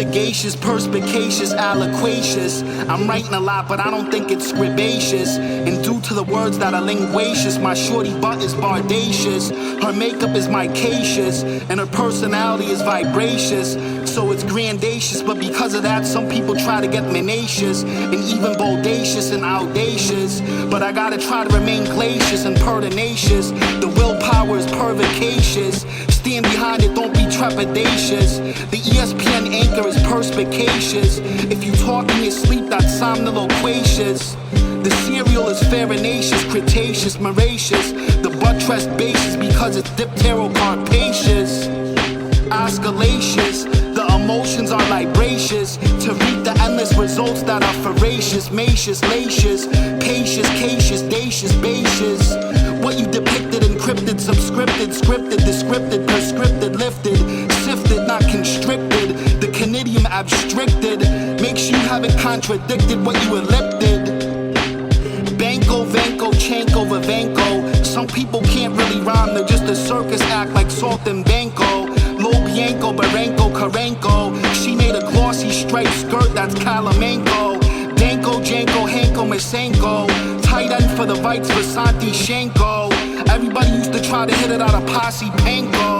sagacious, perspicacious, alloquacious. I'm writing a lot, but I don't think it's scribaceous. And due to the words that are linguacious, my shorty butt is bardacious. Her makeup is micacious, and her personality is vibracious. So it's grandacious, but because of that, some people try to get menacious and even bodacious and audacious. But I gotta try to remain glacious and pertinacious. The willpower is pervicacious. Stand behind it, don't be trepidatious. The ESPN anchor is perspicacious. If you talk in your sleep, that's somniloquacious. The cereal is farinaceous, cretaceous, moracious. The buttressed basis because it's dipterocarpaceous. Osculacious, the emotions are libracious to reap the endless results that are voracious, macious, lacious, pacious, cacious, dacious, bacious. What you depicted, encrypted, subscripted, scripted, descripted, prescripted, lifted, sifted, not constricted, the canidium abstricted, make sure you haven't contradicted what you ellipted. Banco, Vanco, Chanko, Vivanco. Some people can't really rhyme, they're just a circus act like Salt and Banco. Lobianco, Baranco, Karenko. She made a glossy striped skirt that's Kalamanko. Danko, Janko, Hanko, Masenko. Tight end for the Vikes, Vasanti, Shanko. Everybody used to try to hit it out of Posse Panco.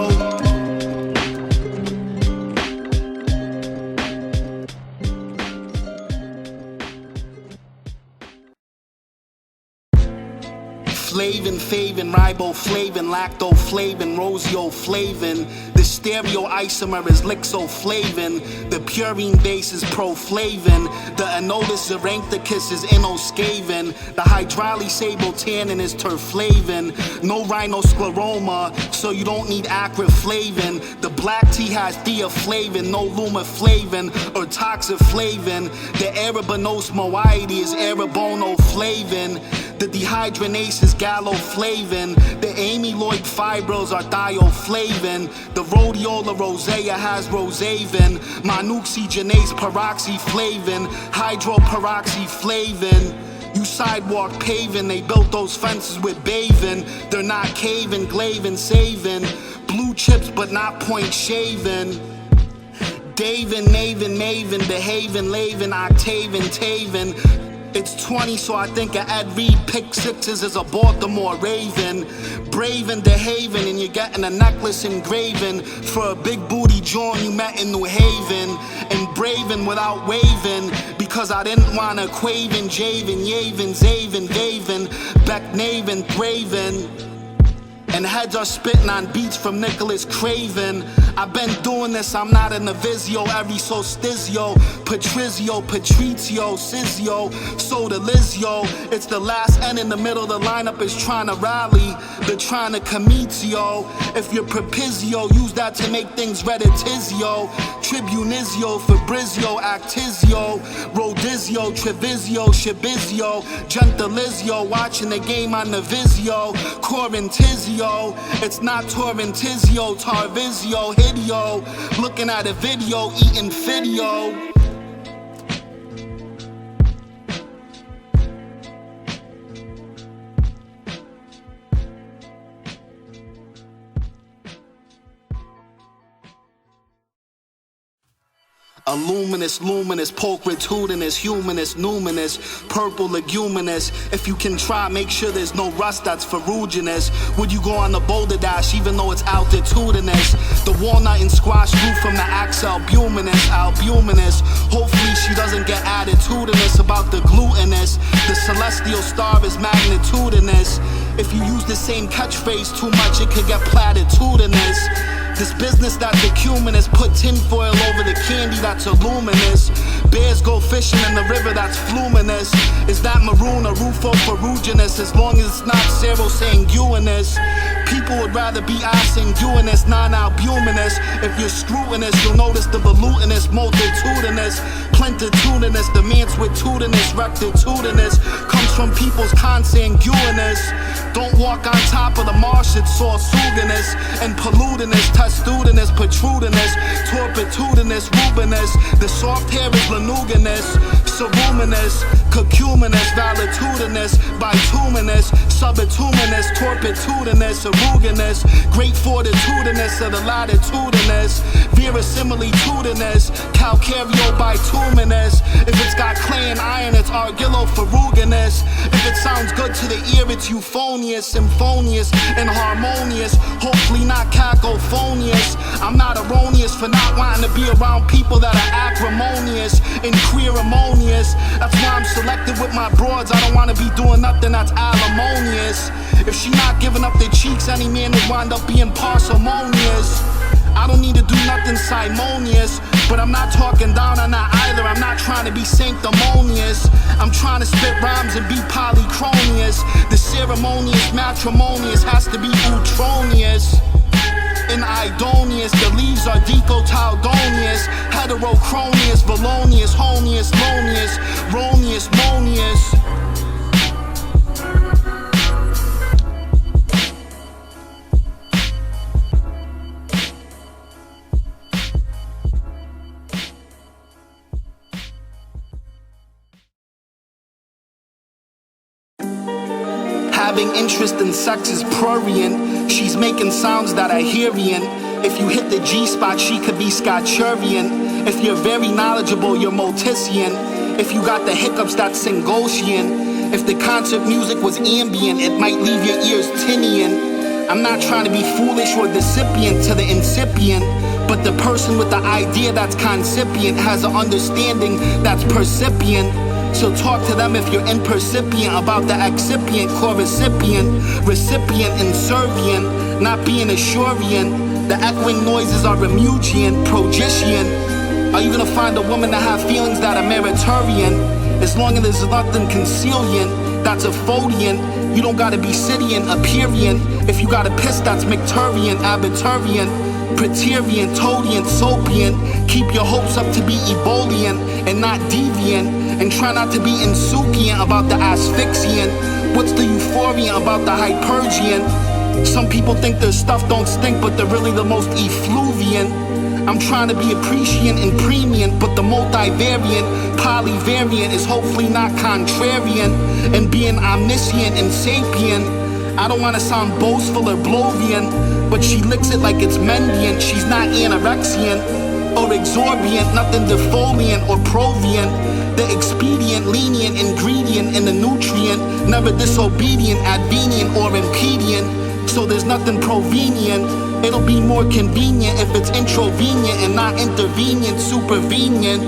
Flavin, favin, riboflavin, lactoflavin, rosioflavin. The stereoisomer is lixoflavin. The purine base is proflavin. The anodus xeranthicus is inoscavin. The hydrolysabotannine is terflavin. No rhinoscleroma, so you don't need acroflavin. The black tea has theaflavin, no lumaflavin or toxiflavin. The arabinose moiety is arabonoflavin. The dehydrogenase is galloflavin. The amyloid fibrils are thioflavin. The rhodiola rosea has rosavin. Monoxygenase peroxyflavin, hydroperoxyflavin. You sidewalk paving, they built those fences with bathing. They're not caving, glavin, saving. Blue chips but not point shaving. Davin, Navin, Maven, behaving, lavin, octavin, tavin. It's 20, so I think of Ed Reed pick sixes as a Baltimore Raven. Brave and behaving, and you're getting a necklace engraven for a big booty John you met in New Haven. And braving without waving, because I didn't want to quavin, javin, yavin, zavin, gavin, becknavin, bravin. And heads are spitting on beats from Nicholas Craven. I've been doing this, I'm not a Novizio, every solstizio, Patrizio, Patrizio, Sizio, Sodalizio. It's the last N in the middle, the lineup is trying to rally. They're trying to comizio. If you're propizio, use that to make things reditizio. Tribunizio, Fabrizio, Actizio, Rodizio, Trevizio, Shabizio, Gentilizio, watching the game on Novizio, Corintizio. It's not Torrentizio, Tarvizio, Hideo. Looking at a video, eating video. A luminous, luminous, pulchritudinous, humanist, numinous, purple leguminous. If you can try, make sure there's no rust that's ferruginous. Would you go on the boulder dash even though it's altitudinous? The walnut and squash grew from the axe albuminous. Hopefully she doesn't get attitudinous about the glutinous. The celestial star is magnitudinous. If you use the same catchphrase too much, it could get platitudinous. This business that the cuminous put tinfoil over the candy that's illuminous. Bears go fishing in the river that's fluminous. Is that maroon or rufo ferruginous? As long as it's not serosanguinous. People would rather be asanguinous, non-albuminous. If you're scrutinous, you'll notice the volutinous, multitudinous, plentitudinous, demands with tudinous, rectitudinous. Comes from people's consanguinous. Don't walk on top of the marsh, it's sausuginous and pollutinous, testudinous, protrudinous, torpidudinous, rubinous. The soft hair is lanuginous, ceruminous, curcuminous, valetudinous, bituminous, subbituminous, torpidudinous, aruginous, great fortitudinous of the latitudinous, verisimilitudinous. glutinous, calcareo bituminous. If it's got clay and iron, it's argilloferruginous. If it sounds good to the ear, it's euphonious, symphonious, and harmonious. Hopefully not cacophonious. I'm not erroneous for not wanting to be around people that are acrimonious and queer-ammonious. That's why I'm selective with my broads. I don't want to be doing nothing that's alimonious. If she not giving up their cheeks, any man would wind up being parsimonious. I don't need to do nothing simonious, but I'm not talking down on that either. I'm not trying to be sanctimonious. I'm trying to spit rhymes and be polychronious. The ceremonious, matrimonious has to be eutronious and idonious. The leaves are dicotyledonious, heterochronious, velonious, honious, lonious, ronious, monious. Having interest in sex is prurient. She's making sounds that are hearing. If you hit the G-spot, she could be Scotcherian. If you're very knowledgeable, you're Multisian. If you got the hiccups, that's Singosian. If the concert music was ambient, it might leave your ears tinnian. I'm not trying to be foolish or recipient to the incipient, but the person with the idea that's concipient has an understanding that's percipient. So talk to them if you're impercipient about the excipient, co-recipient, recipient, and servient, not being Ashurian. The echoing noises are Remugian, Progician. Are you gonna find a woman that have feelings that are meritorian? As long as there's nothing concealing, that's a Phodian. You don't gotta be Sidian, Aperian. If you got a piss, that's Micturian, Abiturian, Praetorian, Todian, Sopian. Keep your hopes up to be Ebolian and not deviant. And try not to be insouciant about the asphyxiant. What's the euphoria about the hypergian? Some people think their stuff don't stink, but they're really the most effluviant. I'm trying to be appreciant and premium, but the multivariant, polyvariant is hopefully not contrarian. And being omniscient and sapient, I don't want to sound boastful or blovian, but she licks it like it's mendiant. She's not anorexian or exorbitant, nothing defoliant or proviant. The expedient, lenient ingredient in the nutrient, never disobedient, advenient or impedient. So there's nothing provenient. It'll be more convenient if it's introvenient and not intervenient, supervenient.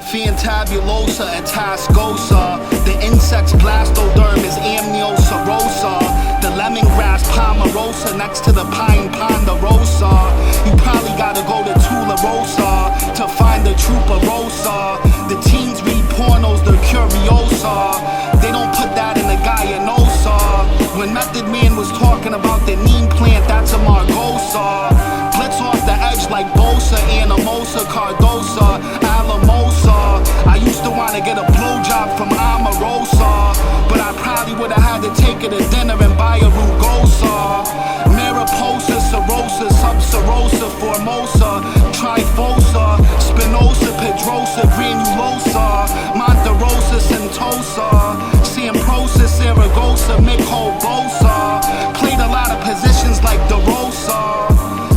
Fantabulosa and Tascosa. The insect's blastoderm is amniocerosa. The lemongrass palmarosa next to the pine ponderosa. You probably gotta go to Tularosa to find the Truparosa. The teens read pornos, they're curiosa. They don't put that in the Guyanosa. When Method Man was talking about the neem plant, that's a Margosa. Blitz off the edge like Bosa, Anamosa, Cardosa, Alamosa. I used to want to get a blowjob from Omarosa, but I probably would have had to take her to dinner and buy a Rugosa. Mariposa, Serosa, Subserosa, Formosa, Trifosa, Spinosa, Pedrosa, Granulosa, Monterosa, Sentosa, Samprosa, Saragosa, Micobosa. Played a lot of positions like DeRosa.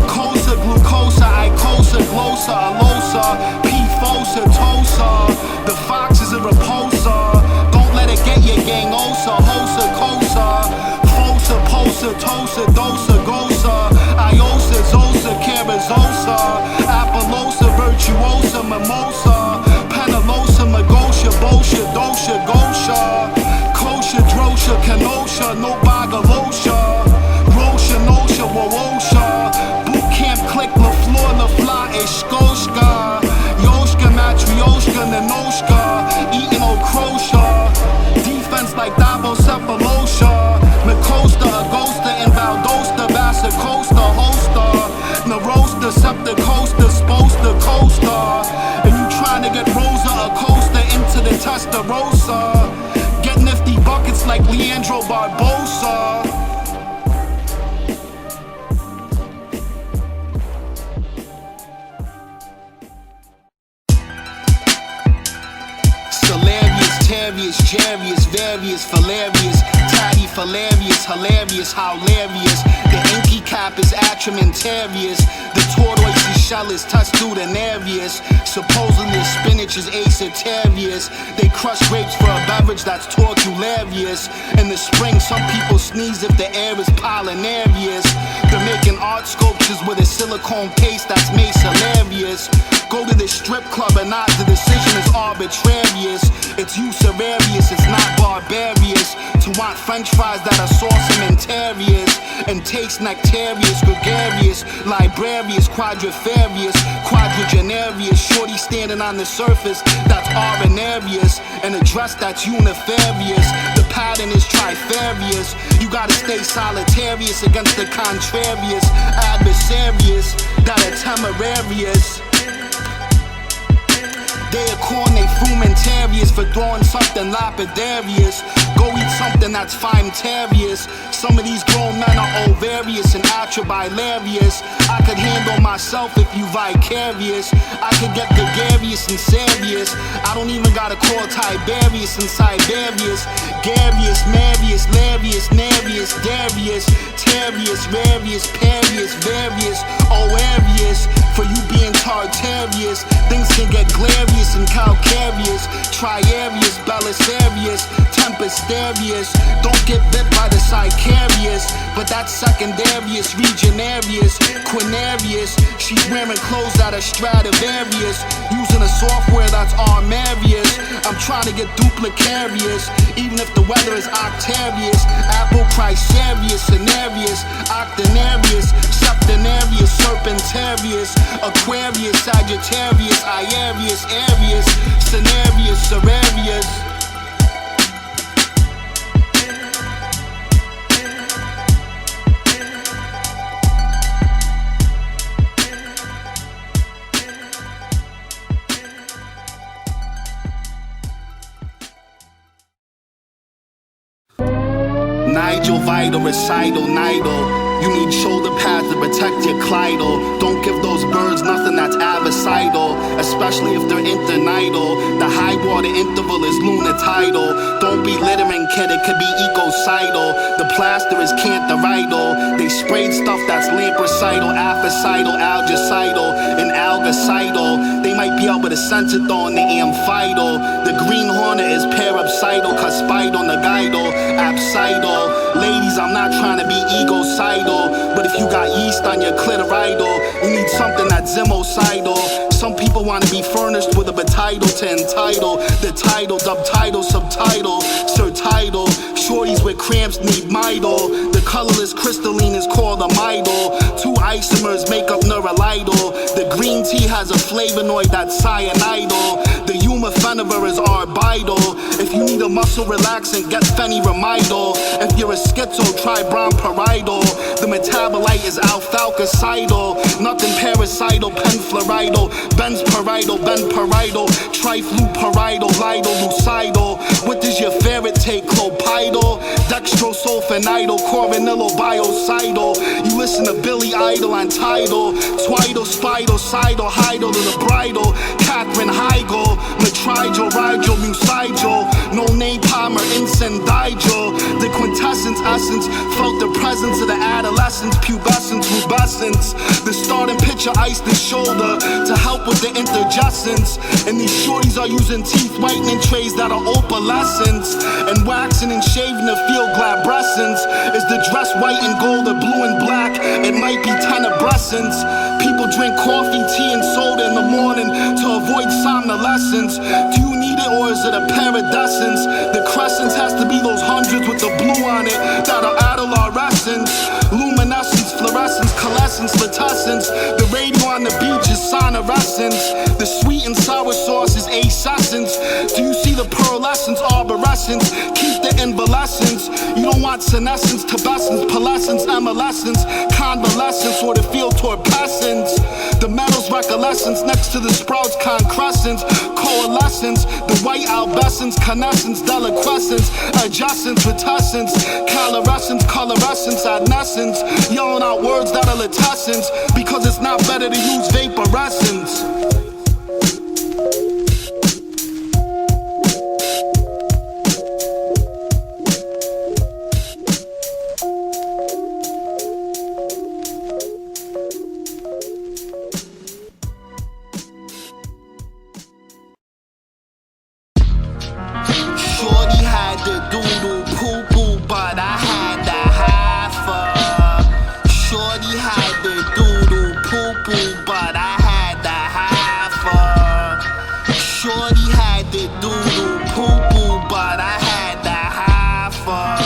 Cosa, Glucosa, Icosa, Glosa, Alosa, P-Fosa, Tosa. The fox is a Raposa. Don't let it get your gang osa, Hosa, Cosa. Fosa, Posa, Tosa, Dosa, Gosa. Iosa, Zosa, Carazosa. Apollosa, Virtuosa, Mimosa. Penalosa, Magosha, Bosha, Dosha, Gosha. Kosha, Drosha, Kenosha, no Bagalosha. Rosha, Nosha, Wawosha. Boot camp, click, La Flor, La Fla, Ishkoshka. Yoshka, Matryoshka, Nanoshka. Eating Okrosha. Defense like Davos, Cephalosha. Macosta, Agosta, and Valdosta, Vasacosta, Hosta. Narosta, Septicosta, Sposta, Costa. And you trying to get Rosa Acosta into the Testarossa. Get nifty buckets like Leandro Barbosa. Aquarius, Jarius, various, hilarious, tatty, hilarious, hilarious, how hilarious. The inky cap is atramentarius. The tortoise's shell is testudinarius. Supposedly the spinach is acetarius. They crush grapes for a beverage that's torcularius. In the spring, some people sneeze if the air is pollinarius. They're making art sculptures with a silicone paste that's macellarius. Go to the strip club and not the decision is arbitrarious. It's usurious, it's not barbarious. To want french fries that are saucementarious and taste nectarious, gregarious, librarious, quadrifarious, quadragenarious. Shorty standing on the surface that's arenarius, and a dress that's unifarious. The pattern is trifarious. You gotta stay solitarious against the contrarious adversarious that are temerarious. They are corn, they frumentarious for throwing something lapidarious. Go eat something that's fine-tarious. Some of these grown men are ovarious and atrabilarious. I could handle myself if you vicarious. I could get gregarious and serious. I don't even gotta call Tiberius and Siberius. Garius, Marius, Larius, Narius, Darius, Tarius, Rarius, Parius, Various, Oarius. For you being Tartarius, things can get glarious and calcareous, triarius, belisarius, tempestarius. Don't get bit by the Sicarius, but that's secondarius, regionarius, quinarius. She's wearing clothes that are Stradivarius, using a software that's Armarius. I'm trying to get duplicarius, even if the weather is Octavius. Apple Chrysarius, Cenarius, Octanarius, Septenarius, Serpentarius, Aquarius, Sagittarius, Iarius, Arius, Cenarius, Serarius. Nigel, vital, recital, nidal. You need shoulder pads to protect your clidal. Don't give those birds nothing that's avicidal, especially if they're internidal. The high water interval is lunatidal. Don't be littering, kid, it could be ecocidal. The plaster is cantheridal. They sprayed stuff that's lamprocidal, aphocidal, algacidal, and algacidal. They might be able to sense it though in the amphital. The green hornet is parapsidal, cuspidal, naguidal, absidal. Ladies, I'm not trying to be egocidal, but if you got yeast on your clitoridal, you need something that's zimocidal. Some people want to be furnished with a betitle to entitle the title, dubtitle, subtitle, surtitle. Shorties with cramps need midol. The colorless crystalline is called a midol. Two isomers make up neurolidal. The green tea has a flavonoid that's cyanidal. The humifeniver is arbidal. If you need a muscle relaxant, get phenyramidol. If you're a schizo, try bromperidol. The metabolite is alphalcacidal. Nothing parasital, penfluoridal, benzperidal, benperidal, trifluperidal, lidal, lucidal. What does your ferret take? Clopidal, dextrosulfonidal, coronillo, biocidal. You listen to Billy Idol on Tidal. Twiddle, spidal, sidal, hidal to the bridal. Catherine Heigl, Matrigel, Rigel, Musigel. No name Palmer, Incendigel. The quintessence essence felt the presence of the adolescence, pubescence, rubescence. The starting picture iced the shoulder to help with the interjections. And these shorties are using teeth whitening trays that are opalescence. And waxing and shaving to feel glabrescence. Is the dress white and gold or blue and black? It might be tenebrescence. People drink coffee, tea, and soda in the morning to avoid somnolescence. Do you need it or is it a paradescence? The crescents has to be those hundreds with the blue on it that are adolescence. Luminescence, fluorescence, coalescence, latescence. The radio on the beach is sonorescence. The sweet and sour sauce is acescence. Do you see the pearlescence, arborescence? Keep the invalescence. You don't want senescence, tubescence, pearlescence, emolescence, convalescence, or the field torpescence. The metal's recolescence next to the sprouts, concrescence, coalescence. The white albescence, connescence, deliquescence, adjacence, retescence, calorescence, colorescence, adnescence. Yelling out words that are latescence because it's not better to use vaporescence. Shorty had the doodle poo-poo, but I had the Hoffa.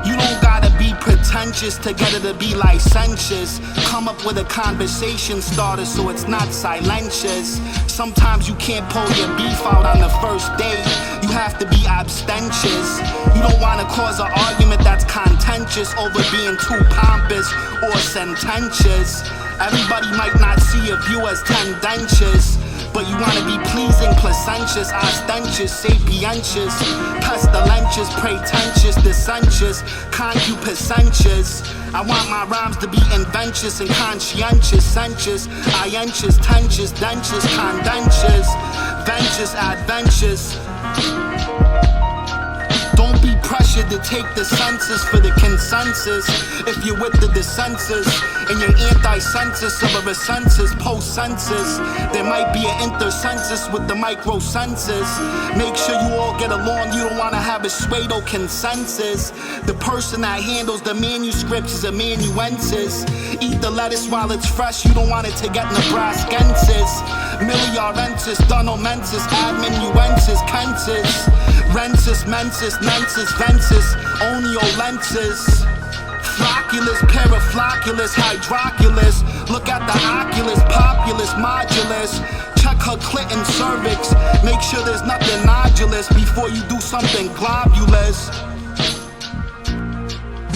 You don't gotta be pretentious to get her to be licentious. Come up with a conversation starter so it's not silentious. Sometimes you can't pull your beef out on the first date. You have to be abstentious. You don't wanna cause an argument that's contentious over being too pompous or sententious. Everybody might not see a view as tendentious, but you wanna be pleasing, placentious, ostentious, sapientious, pestilentious, pretentious, dissentious, concupiscentious. I want my rhymes to be inventious and conscientious, sensuous, ientious, tentious, dentious, condentious, ventures, adventures. Don't be pressured to take the census for the consensus. If you're with the dissensus and you're anti-census of a recensus post-census, there might be an intercensus with the micro-census. Make sure you all get along, you don't want to have a pseudo consensus. The person that handles the manuscripts is a amanuensis. Eat the lettuce while it's fresh, you don't want it to get Nebraskensis. Miliarensis, Dunomensis, Adminuensis, Kensis, Rensis, Mensis, Nensis, Vensis, Oniolensis. Flocculus, paraflocculus, hydroculus. Look at the oculus, populus, modulus. Check her clit and cervix. Make sure there's nothing nodulous before you do something globulous.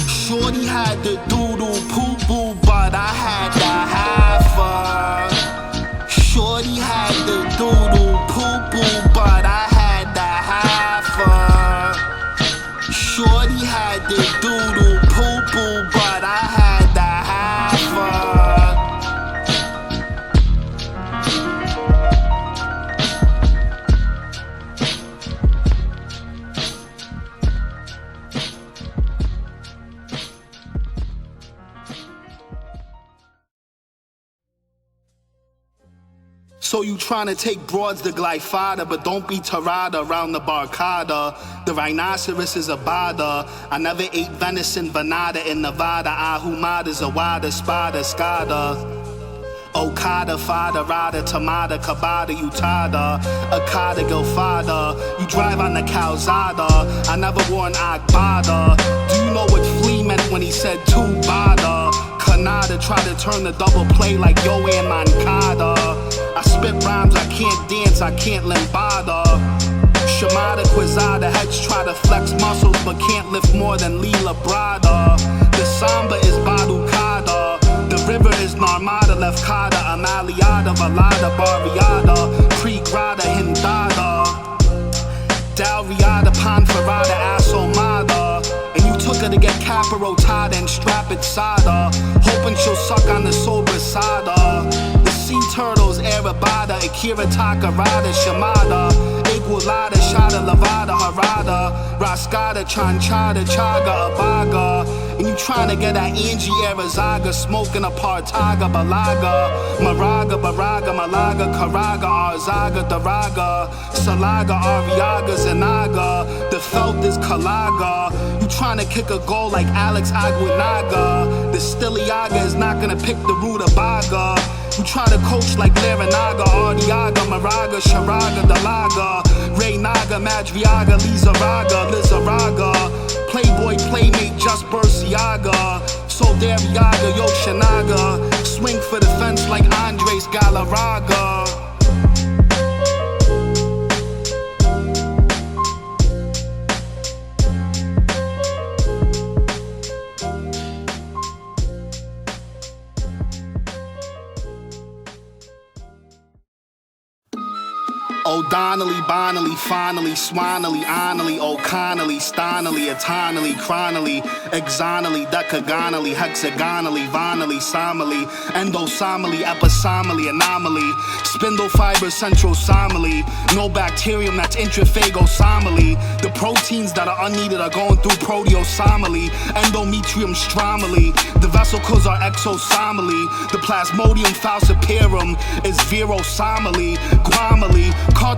Shorty had the doodle poo-poo, but I had the Hoffa. Shorty had the doodle poo-poo, but I had the Hoffa. Shorty had the doodle poo-poo, but I had the Hoffa. So you tryna take broads to Glyphada, but don't be Tarada around the Barcada. The rhinoceros is a bada. I never ate venison, venada in Nevada. Ahumada, Zawada, Spada, Skada. Okada, Fada, Rada, Tamada, Kabada, Utada, Akada, Gilfada. You drive on the Calzada. I never wore an Agbada. Do you know what Flea meant when he said Tubada? Kanada, try to turn the double play like Yo and Mancada. I spit rhymes, I can't dance, I can't lambada. Shamada, Quizada, heads try to flex muscles but can't lift more than Lila Brada. The samba is Baducada. The river is Narmada, Lefkada, Amaliada, Valada, Barriada, Pre-Grada, Hindada, Dalriada, Panfarada, Asomada. And you took her to get caparotada and strap it sada, hoping she'll suck on the sober sada. The sea turtles, Arabada, Akira Takarada, Shamada, Igualada, Shada, Lavada, Harada, Rascada, Chanchada, Chaga, Abaga. And you tryna get at Angie Arizaga, smoking a Partaga, Balaga, Maraga, Baraga, Malaga, Karaga, Arzaga, Daraga, Salaga, Ariaga, Zanaga. The felt is Kalaga. You tryna kick a goal like Alex Aguinaga. The Stiliaga is not gonna pick the rutabaga. You try to coach like Larinaga, Ardiaga, Maraga, Sharaga, Dalaga, Reynaga, Madriaga, Lizaraga, Lizaraga, Playboy, Playmate, Just Bursiaga, Soldariaga, Yoshinaga, swing for the fence like Andres Galarraga. O'Donnelly, Bonnelly, Fonnelly, Swanelly,Onnelly, O'Connelly, Stonelly, Atonelly, Chronelly, Exonelly, Decagonally, Hexagonally, Vonelly, Somely, Endosomely, Episomely, Anomaly, Spindle fiber, Centrosomely, no bacterium that's intraphagosomely. The proteins that are unneeded are going through proteosomely, endometrium stromely. The vesicles are exosomely. The plasmodium falciparum is virosomely, guamely.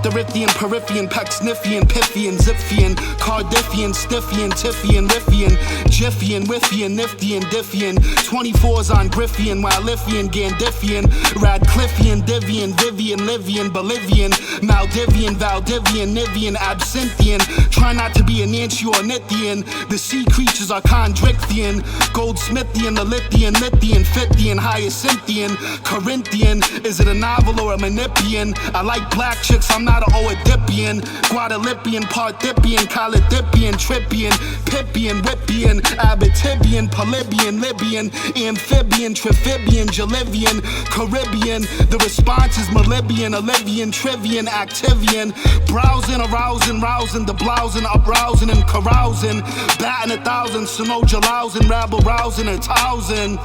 Arthurifian, Periphian, Pecksniffian, Pythian, Ziphian, Cardiffian, Stiffian, Tiffian, Lithian, Jiffian, Wiffian, Niftian, Diffian, 24s on Griffian, Wylifian, Gandiffian, Radcliffian, Divian, Vivian, Livian, Bolivian, Maldivian, Valdivian, Nivian, Absinthian. Try not to be a Nancy or Nithian. The sea creatures are Chondrichthian, Goldsmithian, the Lithian, Fithian, Hyacinthian, Corinthian. Is it a novel or a Manipian? I like black chicks, I'm not an Oedipian. Guadalupian, Parthipian, Calidippian, Trippian, Pippian, Whippian, Abitibian, Polybian, Libyan, Amphibian, Triphibian, Jalivian, Caribbean. The response is Malibian, Olivian, Trivian, Activian. Browsing, arousing, rousing, the blousing, uprousing and carousing. Batting 1,000, so no jalousing, rabble rousing 1,000.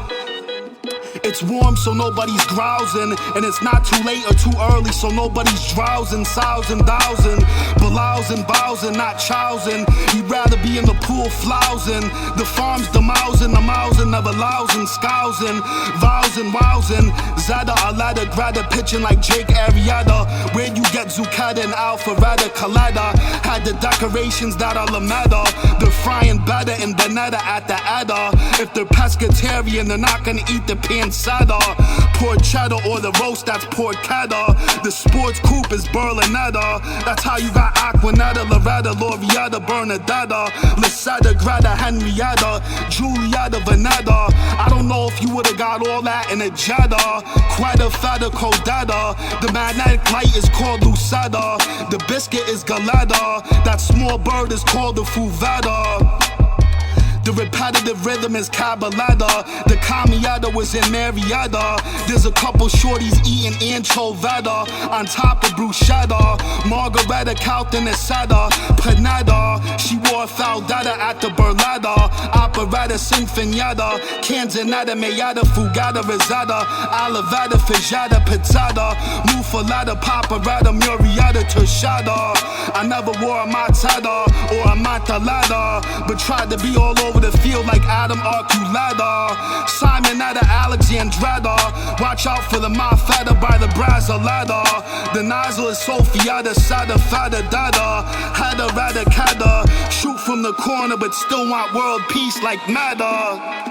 It's warm so nobody's drowsing, and it's not too late or too early so nobody's drowsing. Thousand, blousing, bowsing, not chowsing. You'd rather be in the pool flousing. The farm's the mousing never lousing, scousing, wowsing. Zada, Alada, Grada, pitching like Jake Arrieta. Where you get Zucata and Alpharetta, Colada. Had the decorations that are Lametta. They're frying better in Benetta at the Edda. If they're pescatarian, they're not gonna eat the pancetta. Pork cheddar or the roast, that's porchetta. The sports coupe is Berlinetta. That's how you got Aquanetta, Loretta, Laurietta, Bernadetta, Lisetta, Greta, Henrietta, Julietta, Vanetta. I don't know if you would've got all that in a Jetta. Quetta, Feta, Codetta. The magnetic light is called Lucetta. The biscuit is Galetta. That small bird is called the Fuvetta. The repetitive rhythm is Cabaletta. The Camietta was in Marietta. There's a couple shorties eating anchovetta on top of bruschetta. Margaretta, Calton, etc. Panetta. She wore Faldetta at the Burletta. Operetta, Sinfonietta. Canzonetta, Mayetta, Fugata, Rosetta. Olivetta, Fajetta, Pizzetta. Muffaletta, Paparetta, Murietta, Tushetta. I never wore a matata or a matalata, but tried to be all over the field like Adam Arculeta. Simonetta, Alexandretta. Watch out for the Mafetta by the Brazzoletta. The nozzle is Sophietta, Sada, Fada, Dada. Hada, Rada, Kada. Shoot from the corner but still want world peace like Meta.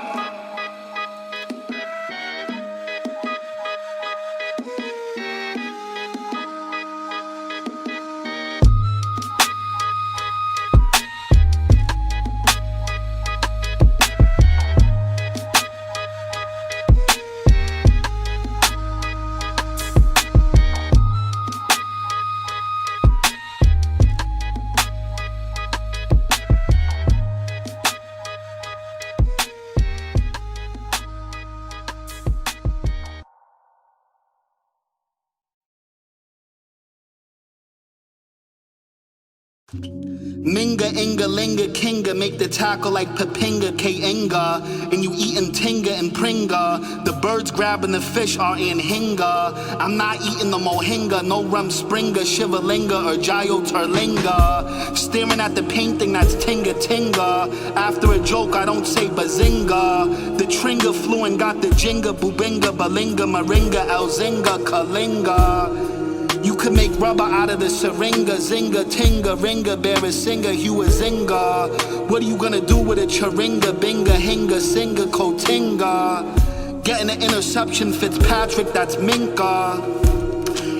Minga, Inga, Linga, Kinga, make the tackle like Papinga, K-Inga. And you eatin' Tinga and Pringa. The birds grabbing the fish are in Hinga. I'm not eating the Mohinga, no rum Springer, Shivalinga or Jayo Turlinga. Staring at the painting that's Tinga Tinga. After a joke I don't say bazinga. The Tringa flew and got the Jinga, Bubinga, Balinga, Maringa, Elzinga, Kalinga. You could make rubber out of the syringa, zinga, tinga, ringa, barasinga, hua zinga. What are you gonna do with a charinga, binga, hinga, singa, kotinga? Getting an interception, Fitzpatrick, that's Minka.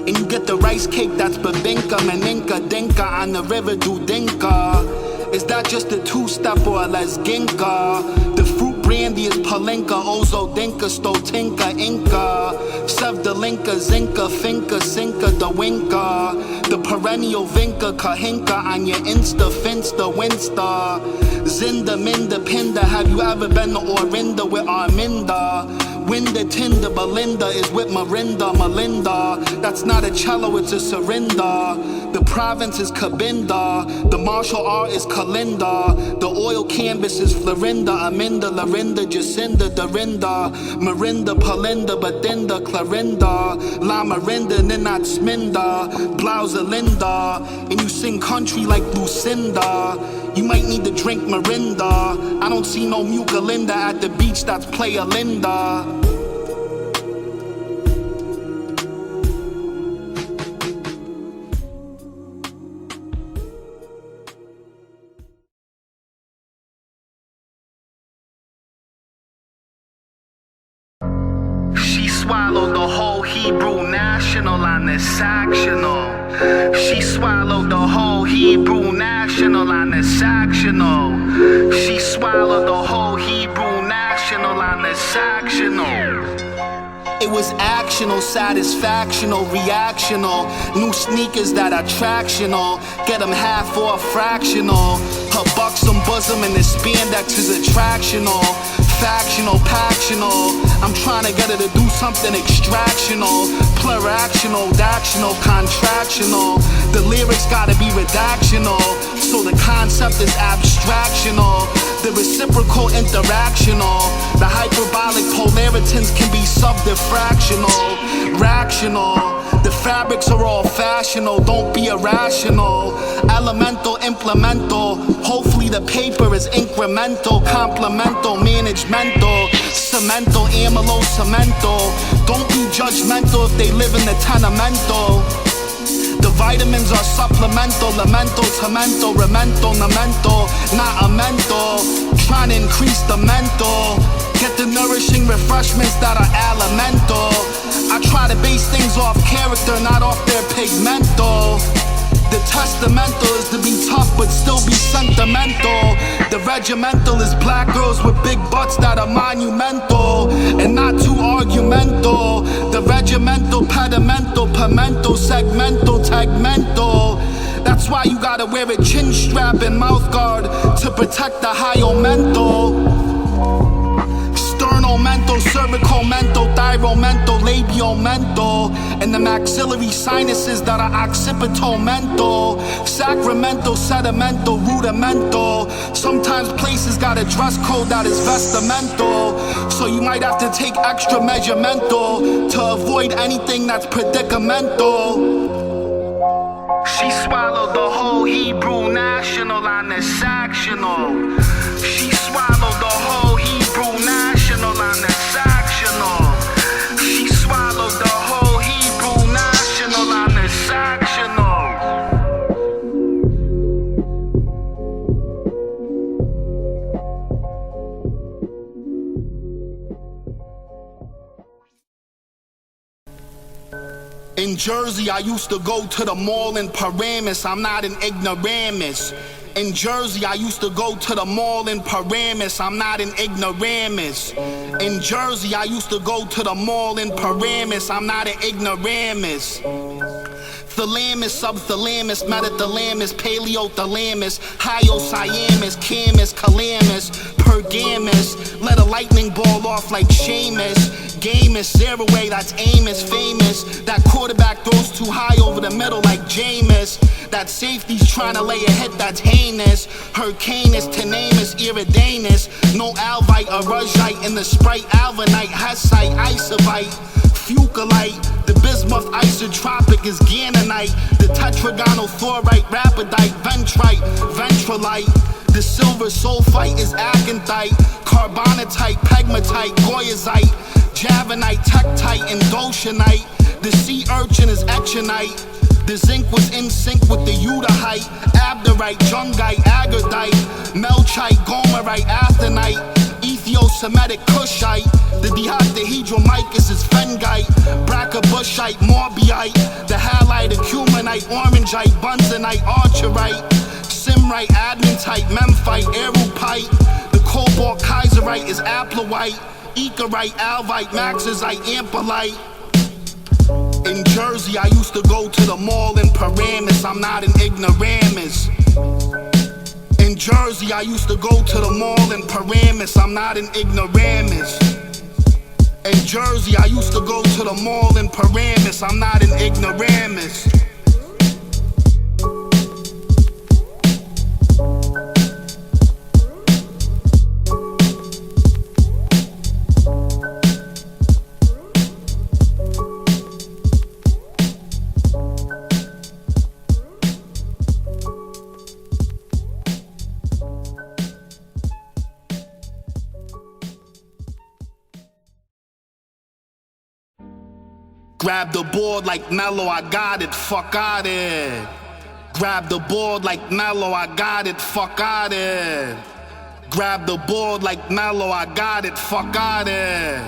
And you get the rice cake, that's babinka, maninka, dinka, on the river, dudinka. Is that just a two-step or a lesginka? The fruit brandy is palinka, ozo dinka, stotinka, inka. Sevdalinka, zinka, finka, sinka, the winka. The perennial vinka, kahinka, on your insta, finsta, winsta. Zinda, minda, pinda, have you ever been to Orinda with Arminda? Winda, Tinder, Belinda is with Marinda, Melinda. That's not a cello, it's a syrinda. The province is Cabinda. The martial art is Kalinda. The oil canvas is Florinda, Aminda, Lorinda, Jacinda, Dorinda, Marinda, Palinda, Badinda, Clarinda, La Marinda, Ninat Sminda, Blauselinda. And you sing country like Lucinda. You might need to drink Mirinda. I don't see no Mucalinda at the beach, that's Playa Linda. swallowed the whole Hebrew national on this sectional. She swallowed the whole Hebrew national on this sectional. She swallowed the whole Hebrew national on this sectional. It was actional, satisfactional, reactional. New sneakers that are tractional. Get them half or fractional. Her buxom bosom and the spandex is attractional. Factional, pactional. I'm trying to get her to do something extractional. Pluractional, dactional, contractional. The lyrics gotta be redactional. So the concept is abstractional. The reciprocal interactional. The hyperbolic polaritons can be subdiffractional, rational. The fabrics are all fashionable, don't be irrational. Elemental, implemental. Hopefully the paper is incremental, complemental, managemental. Cemental, amylo, cemento. Don't be judgmental if they live in the tenemental. The vitamins are supplemental, lamento, temento, remento, namento, not a mental. Trying to increase the mental. Get the nourishing refreshments that are elemental. I try to base things off character, not off their pigmental. The testamental is to be tough but still be sentimental. The regimental is black girls with big butts that are monumental and not too argumental. The regimental, pedimental, pimento, segmental, tegmental. That's why you gotta wear a chin strap and mouth guard to protect the hyomental. Sternal-mental, cervical-mental, thyromental, labio-mental, and the maxillary sinuses that are occipital-mental, sacramental, sedimental, rudimental. Sometimes places got a dress code that is vestimental, so you might have to take extra measuremental to avoid anything that's predicamental. She swallowed the whole Hebrew national on this sectional. She swallowed the whole Hebrew national on this sectional. She swallowed the whole Hebrew national on this sectional. In Jersey, I used to go to the mall in Paramus. I'm not an ignoramus. In Jersey, I used to go to the mall in Paramus. I'm not an ignoramus. In Jersey, I used to go to the mall in Paramus. I'm not an ignoramus. Thalamus, subthalamus, metathalamus, paleothalamus, hyoscyamus, camus, calamus, pergamus. Let a lightning ball off like Seamus. Game is zero way, that's Amos, famous. That quarterback throws too high over the middle like Jameis. That safety's trying to lay a hit that's heinous. Hurricanus, tenamus, iridanus. No alvite or rugite in the Sprite, alvanite, hessite, isovite, fucalite. The bismuth isotropic is ganonite. The tetragonal fluorite, rapidite, ventrite, ventralite. The silver sulfite is acanthite, carbonatite, pegmatite, goyazite, javanite, tektite, and dolshanite. The sea urchin is echinite. The zinc was in sync with the udahite, abderite, jungite, agadite, melchite, gomerite, athenite, Ethio-Semitic Kushite. The dihydrohydromicus is fengite, brachybushite, morbiite. The halite, acumenite, orangite, bunzenite, archerite, simrite, adamantite, memphite, erupite. The cobalt kaiserite is applewhite, ekerite, alvite, maxazite, ampelite. In Jersey, I used to go to the mall in Paramus. I'm not an ignoramus. In Jersey, I used to go to the mall in Paramus. I'm not an ignoramus. In Jersey, I used to go to the mall in Paramus. I'm not an ignoramus. Grab the board like Mello, I got it, fuck out it. Grab the board like Mello, I got it, fuck out it. Grab the board like Mello, I got it, fuck out it.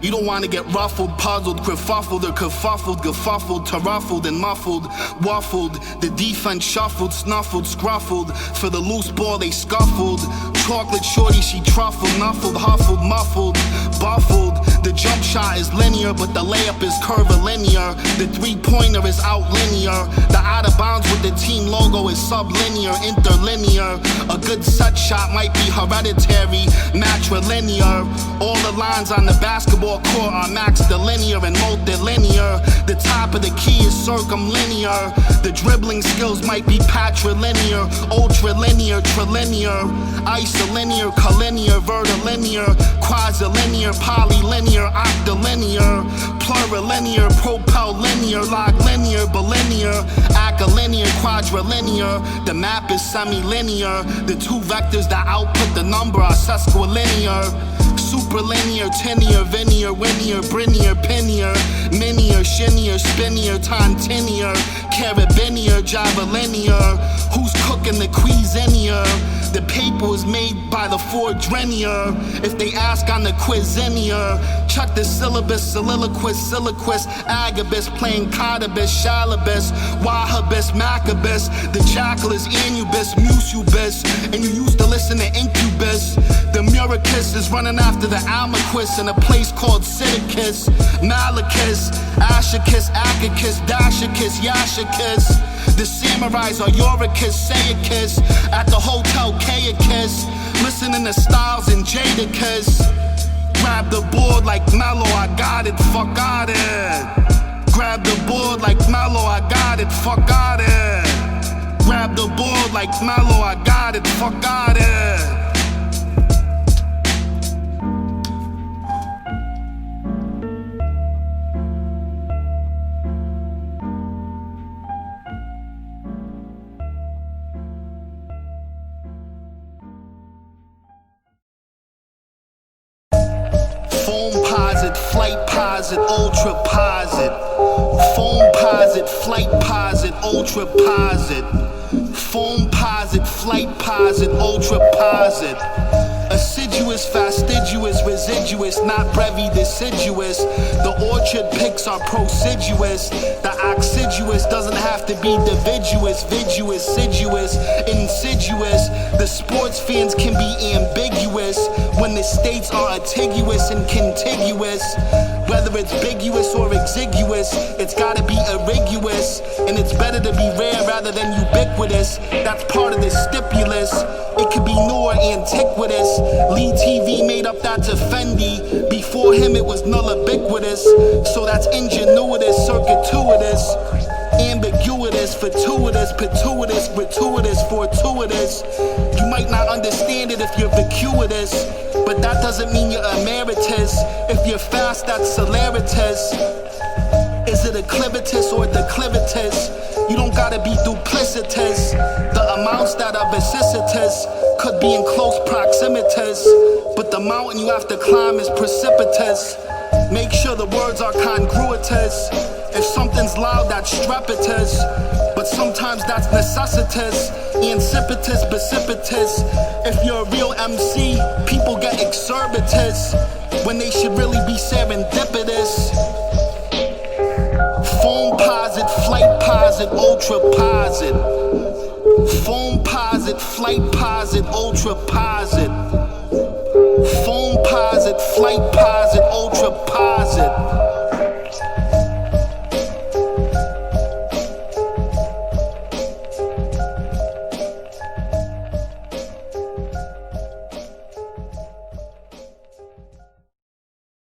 You don't wanna get ruffled, puzzled, kerfuffled, or kerfuffled, gefuffled, teruffled and muffled, waffled. The defense shuffled, snuffled, scruffled. For the loose ball they scuffled. Chocolate shorty, she truffled, nuffled, huffled, muffled, buffled. The jump shot is linear, but the layup is curvilinear. The three-pointer is out linear. The out of bounds with the team logo is sublinear, interlinear. A good set shot might be hereditary, matrilinear. All the lines on the basketball court are maxed linear and multilinear. The top of the key is circumlinear. The dribbling skills might be patrilinear, ultralinear, trilinear, isolinear, collinear, vertilinear, quadrilinear, polylinear, octilinear, plurilinear, propel linear, log linear, bilinear, acolinear, quadrilinear. The map is semilinear. The two vectors that output the number are sesquilinear. Superlinear, tenier, venier, winier, brinier, pinier, minier, shinier, spinnier, tontinier, carabinier, javelinear. Who's cooking the cuisinier? The paper is made by the Fordrenier. If they ask on the quizinier, check the syllabus, soliloquist, siliquist, agabus, playing codibus, shalabus, wahabus, macabus. The jackal is anubis, musubus, and you used to listen to incubus. The muricus is running after the almaquis in a place called Sidicus, Malachus, Ashicus, Acicus, Dashicus, Yashicus. The samurais are Yoricus, Sayicus, at the Hotel Caicus, listening to Styles and Jadicus. Grab the board like Mello, I got it, fuck out it. Grab the board like Mello, I got it, fuck out it. Grab the board like Mello, I got it, fuck out it. Foam posit, flight posit, ultra posit. Foam posit, flight posit, ultra posit. Foam posit, flight posit, ultra posit. Assiduous, fastidious, residuous, not brevi deciduous. The orchard picks are prosiduous. The oxiduous doesn't have to be dividuous, viduous, siduous, insidious. The sports fans can be ambiguous when the states are attiguous and contiguous. Whether it's biguous or exiguous, it's gotta be irriguous. And it's better to be rare rather than ubiquitous. That's part of the stipulus. It could be new or antiquitous. Lee TV made up that to Fendi. Before him it was null ubiquitous. So that's ingenuitous, circuitous, ambiguous, fortuitous, pituitous, gratuitous, fortuitous. You might not understand it if you're vacuitous, but that doesn't mean you're emeritus. If you're fast, that's celeritus. Is it acclivitus or declivitus? You don't gotta be duplicitous. The amounts that are vicissitous could be in close proximities, but the mountain you have to climb is precipitous. Make sure the words are congruitous. If something's loud, that's strepitous, but sometimes that's necessitous, incipitous, precipitous. If you're a real MC, people get exorbitous when they should really be serendipitous. Foam posit, flight posit, ultra posit. Foam posit, flight posit, ultra posit. Foam posit, flight posit, ultra posit.